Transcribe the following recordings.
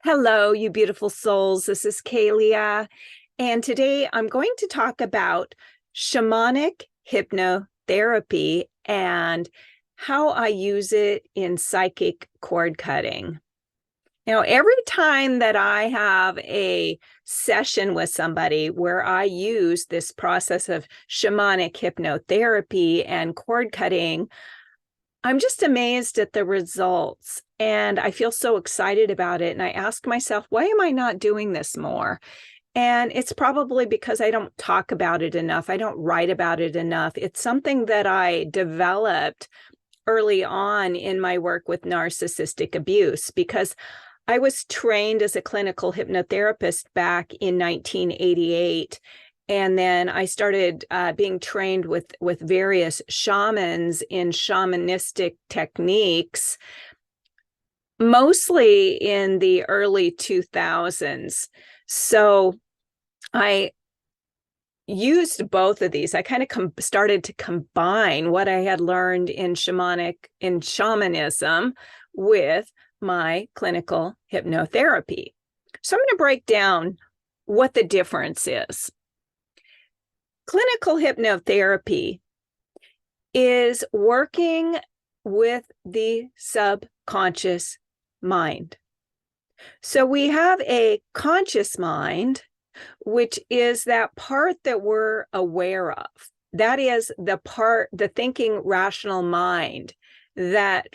Hello, you beautiful souls. This is Kaleah, and today I'm going to talk about shamanic hypnotherapy and how I use it in psychic cord cutting. Every time that I have a session with somebody where I use this process of shamanic hypnotherapy and cord cutting, I'm just amazed at the results, and I feel so excited about it. And I ask myself, why am I not doing this more? And it's probably because I don't talk about it enough. I don't write about it enough. It's something that I developed early on in my work with narcissistic abuse because I was trained as a clinical hypnotherapist back in 1988. And then I started being trained with various shamans in shamanistic techniques, mostly in the early 2000s. So I used both of these. I kind of started to combine what I had learned in shamanism with my clinical hypnotherapy. So I'm going to break down what the difference is. Clinical hypnotherapy is working with the subconscious mind. So we have a conscious mind, which is that part that we're aware of. That is the thinking rational mind that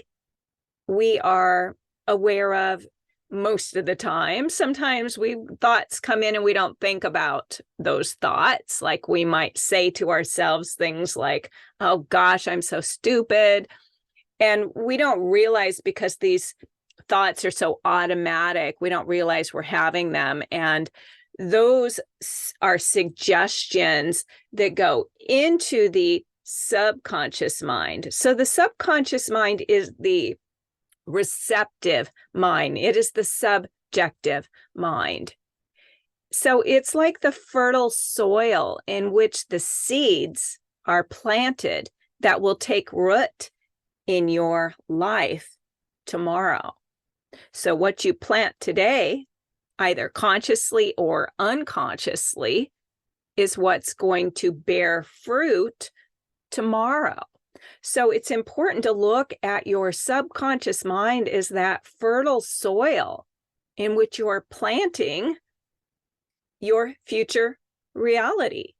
we are aware of most of the time. Sometimes thoughts come in and we don't think about those thoughts. Like we might say to ourselves things like, oh gosh, I'm so stupid. And we don't realize, because these thoughts are so automatic, we don't realize we're having them. And those are suggestions that go into the subconscious mind. So the subconscious mind is the receptive mind. It is the subjective mind. So it's like the fertile soil in which the seeds are planted that will take root in your life tomorrow. So what you plant today, either consciously or unconsciously, is what's going to bear fruit tomorrow. So it's important to look at your subconscious mind as that fertile soil in which you're planting your future reality.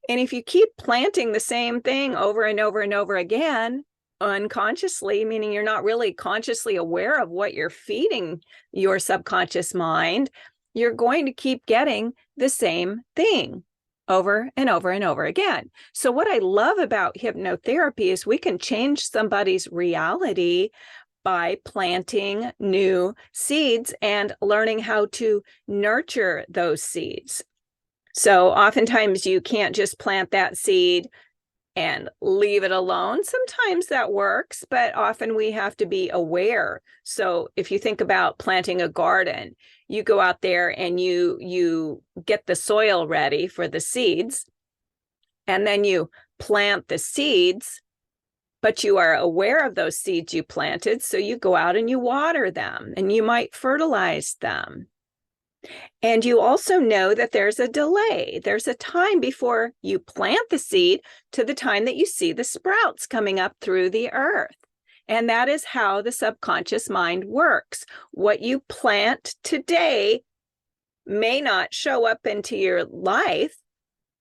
And if you keep planting the same thing over and over and over again, unconsciously, meaning you're not really consciously aware of what you're feeding your subconscious mind, you're going to keep getting the same thing over and over and over again. So what I love about hypnotherapy is we can change somebody's reality by planting new seeds and learning how to nurture those seeds. So oftentimes you can't just plant that seed and leave it alone. Sometimes that works, but often we have to be aware. So if you think about planting a garden, you go out there and you get the soil ready for the seeds, and then you plant the seeds, but you are aware of those seeds you planted. So you go out and you water them, and you might fertilize them. And you also know that there's a delay. There's a time before you plant the seed to the time that you see the sprouts coming up through the earth. And that is how the subconscious mind works. What you plant today may not show up into your life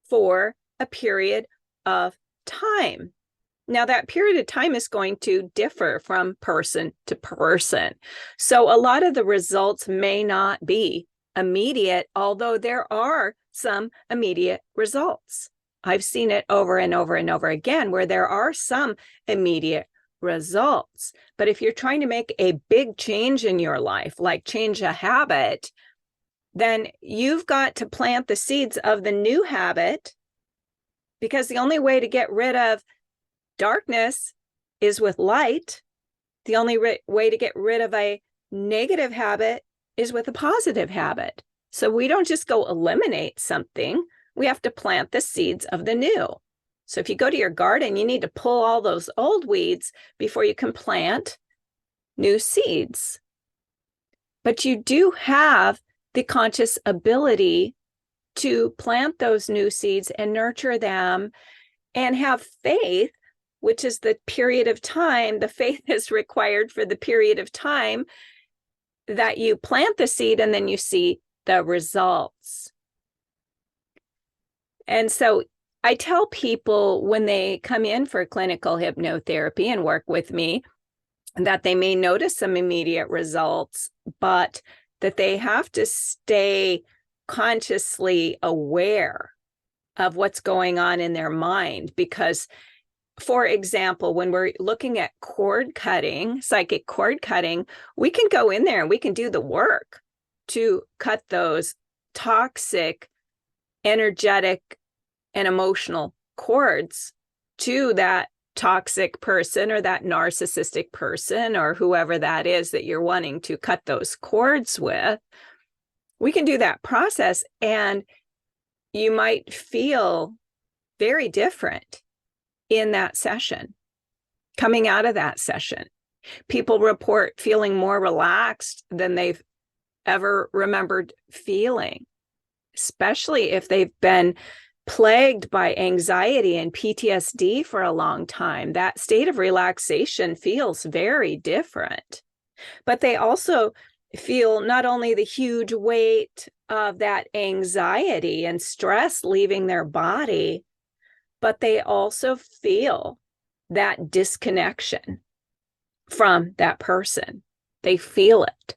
for a period of time. Now, that period of time is going to differ from person to person. So a lot of the results may not be immediate, although there are some immediate results. I've seen it over and over and over again where there are some immediate results. But if you're trying to make a big change in your life, like change a habit, then you've got to plant the seeds of the new habit, because the only way to get rid of darkness is with light. The only way to get rid of a negative habit is with a positive habit. So we don't just go eliminate something. We have to plant the seeds of the new. So if you go to your garden, you need to pull all those old weeds before you can plant new seeds. But you do have the conscious ability to plant those new seeds and nurture them and have faith, which is the period of time, the faith is required for the period of time that you plant the seed and then you see the results. And so I tell people when they come in for clinical hypnotherapy and work with me that they may notice some immediate results, but that they have to stay consciously aware of what's going on in their mind. Because, for example, when we're looking at cord cutting, psychic cord cutting, we can go in there and we can do the work to cut those toxic, energetic, and emotional cords to that toxic person or that narcissistic person or whoever that is that you're wanting to cut those cords with. We can do that process and you might feel very different in that session, coming out of that session. People report feeling more relaxed than they've ever remembered feeling, especially if they've been plagued by anxiety and PTSD for a long time. That state of relaxation feels very different. But they also feel not only the huge weight of that anxiety and stress leaving their body, but they also feel that disconnection from that person. They feel it.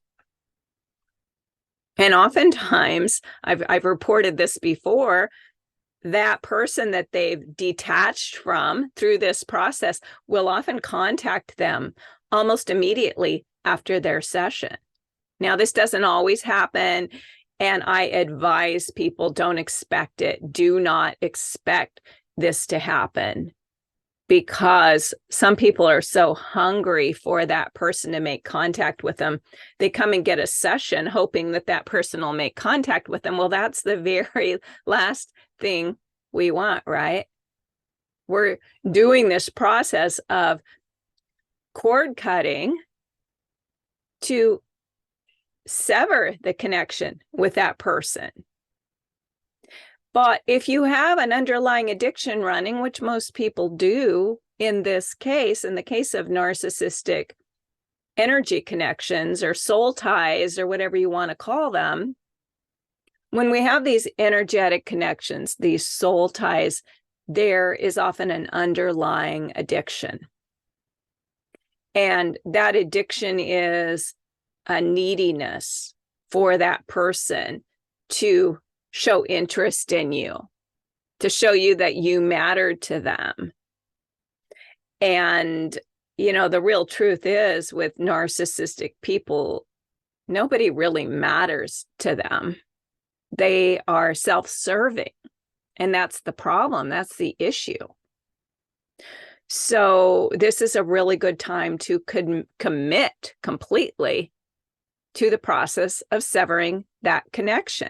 And oftentimes, I've reported this before, that person that they've detached from through this process will often contact them almost immediately after their session. Now, this doesn't always happen, and I advise people don't expect it. Do not expect this to happen, because some people are so hungry for that person to make contact with them. They come and get a session hoping that that person will make contact with them. Well, that's the very last thing we want, right? We're doing this process of cord cutting to sever the connection with that person. But if you have an underlying addiction running, which most people do in this case, in the case of narcissistic energy connections or soul ties or whatever you want to call them, when we have these energetic connections, these soul ties, there is often an underlying addiction. And that addiction is a neediness for that person to show interest in you, to show you that you matter to them. And, you know, the real truth is with narcissistic people, nobody really matters to them. They are self-serving, and that's the problem. That's the issue. So this is a really good time to commit completely to the process of severing that connection.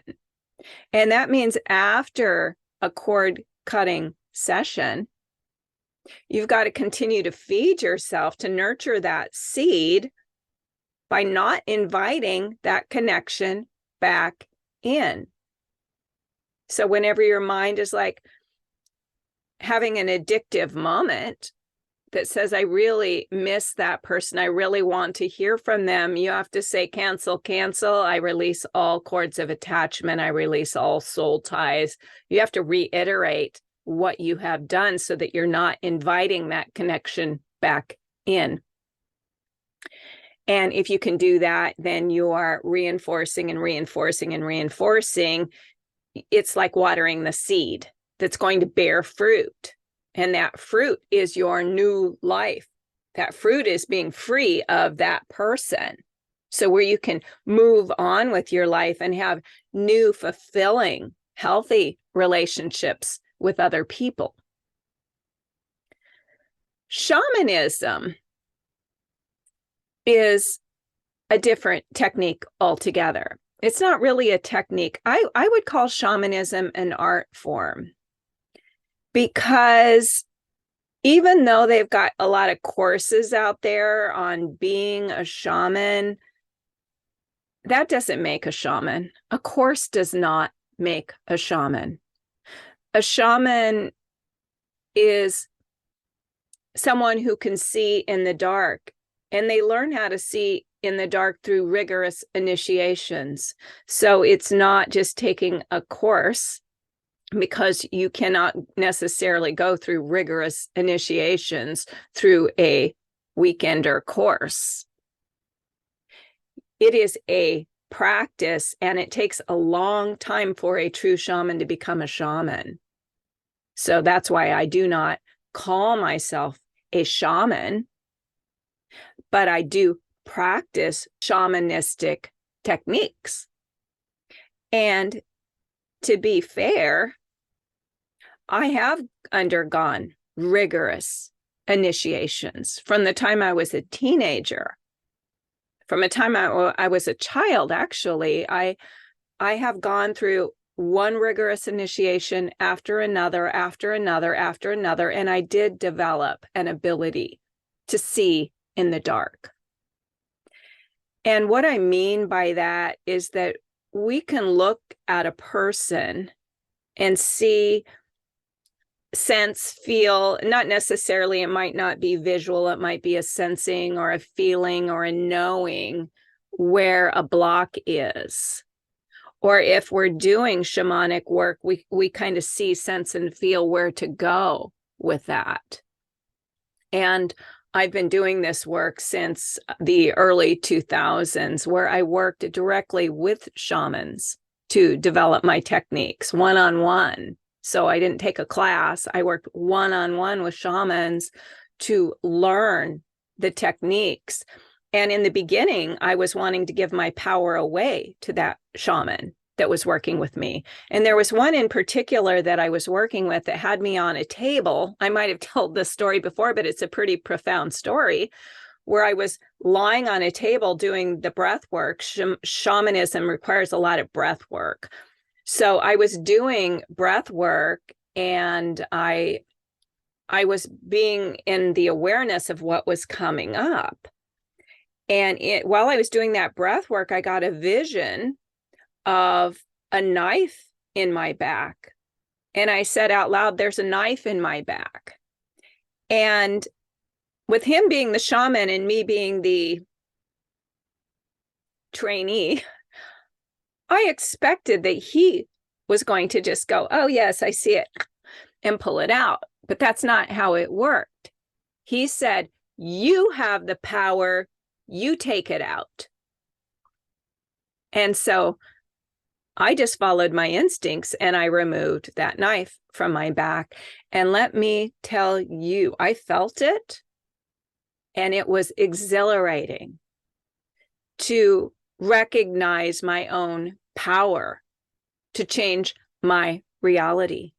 And that means after a cord cutting session, you've got to continue to feed yourself, to nurture that seed by not inviting that connection back in. So whenever your mind is like having an addictive moment that says, I really miss that person, I really want to hear from them, you have to say, cancel, cancel. I release all cords of attachment. I release all soul ties. You have to reiterate what you have done so that you're not inviting that connection back in. And if you can do that, then you are reinforcing and reinforcing and reinforcing. It's like watering the seed that's going to bear fruit. And that fruit is your new life. That fruit is being free of that person. So where you can move on with your life and have new, fulfilling, healthy relationships with other people. Shamanism is a different technique altogether. It's not really a technique. I would call shamanism an art form, because even though they've got a lot of courses out there on being a shaman, that doesn't make a shaman. A course does not make a shaman. A shaman is someone who can see in the dark, and they learn how to see in the dark through rigorous initiations. So it's not just taking a course, because you cannot necessarily go through rigorous initiations through a weekender course. It is a practice, and it takes a long time for a true shaman to become a shaman. So that's why I do not call myself a shaman, but I do practice shamanistic techniques. And to be fair, I have undergone rigorous initiations from the time I was a teenager. From the time I was a child, actually, I have gone through one rigorous initiation after another, after another, after another, and I did develop an ability to see in the dark. And what I mean by that is that we can look at a person and see, sense, feel, not necessarily, it might not be visual, it might be a sensing or a feeling or a knowing where a block is. Or if we're doing shamanic work, we kind of see, sense, and feel where to go with that. And I've been doing this work since the early 2000s, where I worked directly with shamans to develop my techniques one-on-one. So I didn't take a class. I worked one-on-one with shamans to learn the techniques. And in the beginning, I was wanting to give my power away to that shaman that was working with me. And there was one in particular that I was working with that had me on a table. I might have told this story before, but it's a pretty profound story, where I was lying on a table doing the breath work. Shamanism requires a lot of breath work. So I was doing breath work, and I was being in the awareness of what was coming up. And while I was doing that breath work, I got a vision of a knife in my back. And I said out loud, "There's a knife in my back." And with him being the shaman and me being the trainee, I expected that he was going to just go, "Oh, yes, I see it," and pull it out. But that's not how it worked. He said, "You have the power, you take it out." And so I just followed my instincts, and I removed that knife from my back. And let me tell you, I felt it, and it was exhilarating to recognize my own power to change my reality.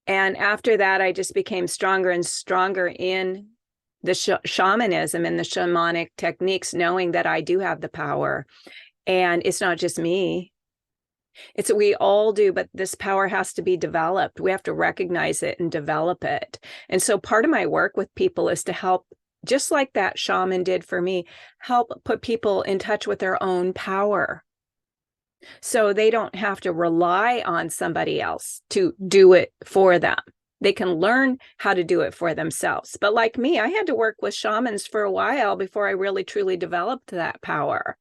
And after that, I just became stronger and stronger in the shamanism and the shamanic techniques, knowing that I do have the power. And it's not just me. It's we all do, but this power has to be developed. We have to recognize it and develop it. And so part of my work with people is to help, just like that shaman did for me, help put people in touch with their own power, so they don't have to rely on somebody else to do it for them. They can learn how to do it for themselves. But like me, I had to work with shamans for a while before I really truly developed that power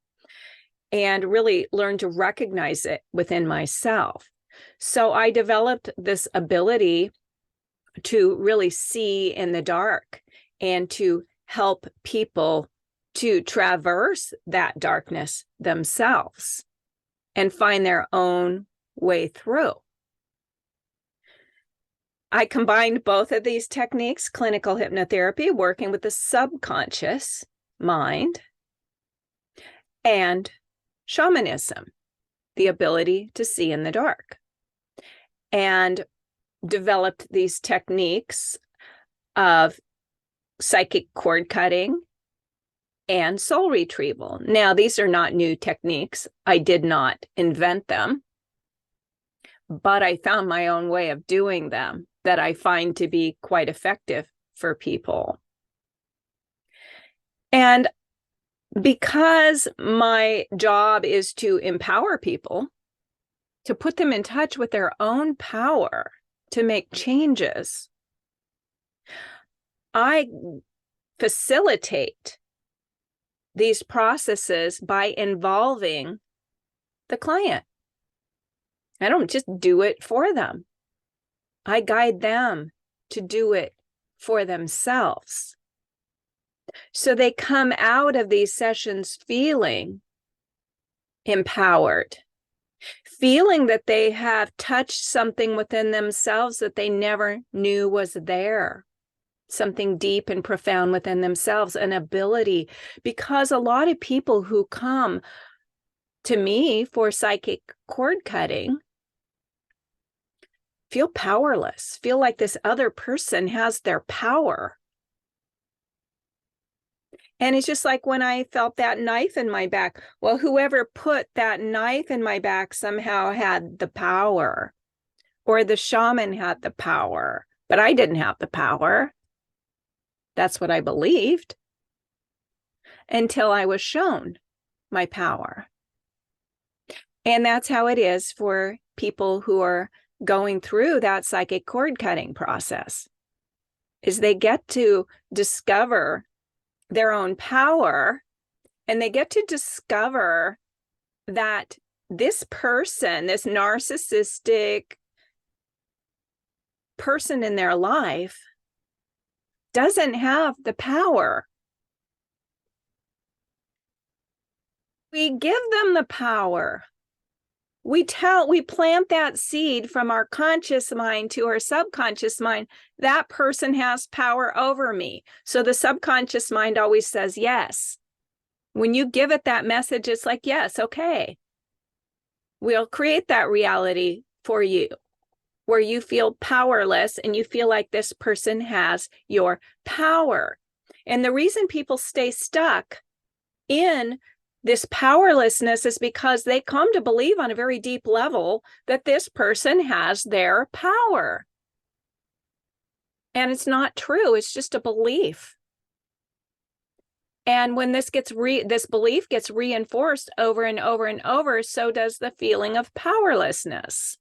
and really learned to recognize it within myself. So I developed this ability to really see in the dark and to help people to traverse that darkness themselves and find their own way through. I combined both of these techniques, clinical hypnotherapy, working with the subconscious mind, and shamanism, the ability to see in the dark, and developed these techniques of psychic cord cutting and soul retrieval. Now, these are not new techniques. I did not invent them, but I found my own way of doing them that I find to be quite effective for people. And Because my job is to empower people, to put them in touch with their own power, to make changes, I facilitate these processes by involving the client. I don't just do it for them. I guide them to do it for themselves. So they come out of these sessions feeling empowered, feeling that they have touched something within themselves that they never knew was there, something deep and profound within themselves, an ability. Because a lot of people who come to me for psychic cord cutting feel powerless, feel like this other person has their power. And it's just like when I felt that knife in my back. Well, whoever put that knife in my back somehow had the power, or the shaman had the power, but I didn't have the power. That's what I believed until I was shown my power. And that's how it is for people who are going through that psychic cord cutting process, is they get to discover their own power, and they get to discover that this person, this narcissistic person in their life, doesn't have the power. We give them the power. We plant that seed from our conscious mind to our subconscious mind. That person has power over me. So the subconscious mind always says yes. When you give it that message, it's like, yes, okay. We'll create that reality for you where you feel powerless and you feel like this person has your power. And the reason people stay stuck in this powerlessness is because they come to believe on a very deep level that this person has their power. And it's not true. It's just a belief. And when this belief gets reinforced over and over and over, so does the feeling of powerlessness.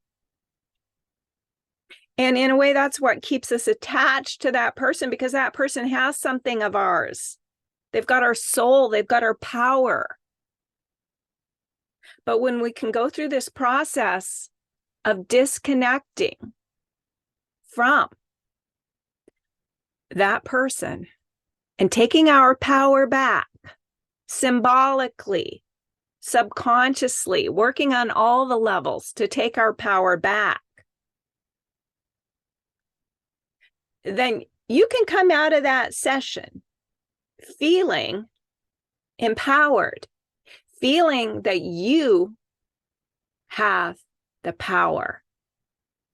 And in a way, that's what keeps us attached to that person, because that person has something of ours. They've got our soul, they've got our power. But when we can go through this process of disconnecting from that person and taking our power back, symbolically, subconsciously, working on all the levels to take our power back, then you can come out of that session feeling empowered, feeling that you have the power.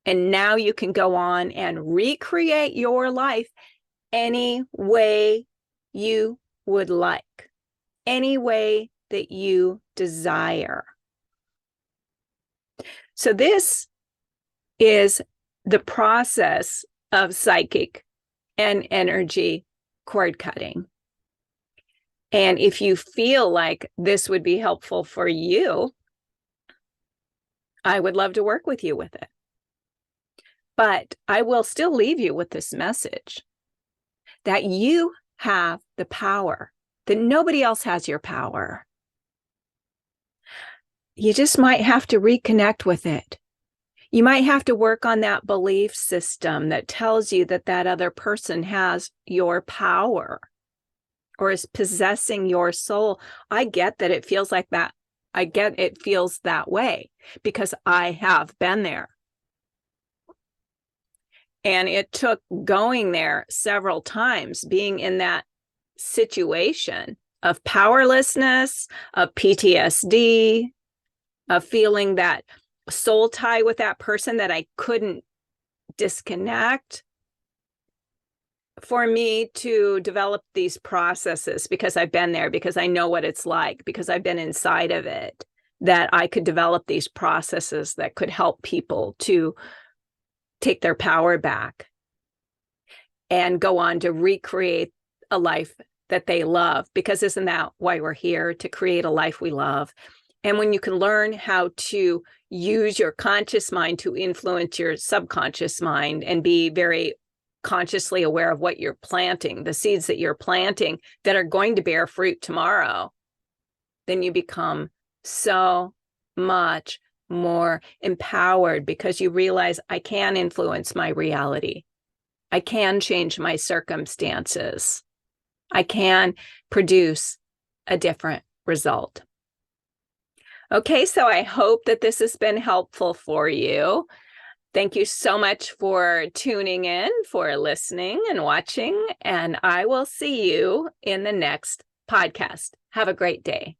And now you can go on and recreate your life any way you would like, any way that you desire. So this is the process of psychic and energy cord cutting. And if you feel like this would be helpful for you, I would love to work with you with it. But I will still leave you with this message that you have the power, that nobody else has your power. You just might have to reconnect with it. You might have to work on that belief system that tells you that that other person has your power or is possessing your soul. I get that it feels like that. I get it feels that way because I have been there. And it took going there several times, being in that situation of powerlessness, of PTSD, of feeling that soul tie with that person that I couldn't disconnect, for me to develop these processes, because I've been there, because I know what it's like, because I've been inside of it, that I could develop these processes that could help people to take their power back and go on to recreate a life that they love, because isn't that why we're here, to create a life we love? And when you can learn how to use your conscious mind to influence your subconscious mind and be very consciously aware of what you're planting, the seeds that you're planting that are going to bear fruit tomorrow, then you become so much more empowered, because you realize, I can influence my reality. I can change my circumstances. I can produce a different result. Okay, so I hope that this has been helpful for you. Thank you so much for tuning in, for listening and watching, and I will see you in the next podcast. Have a great day.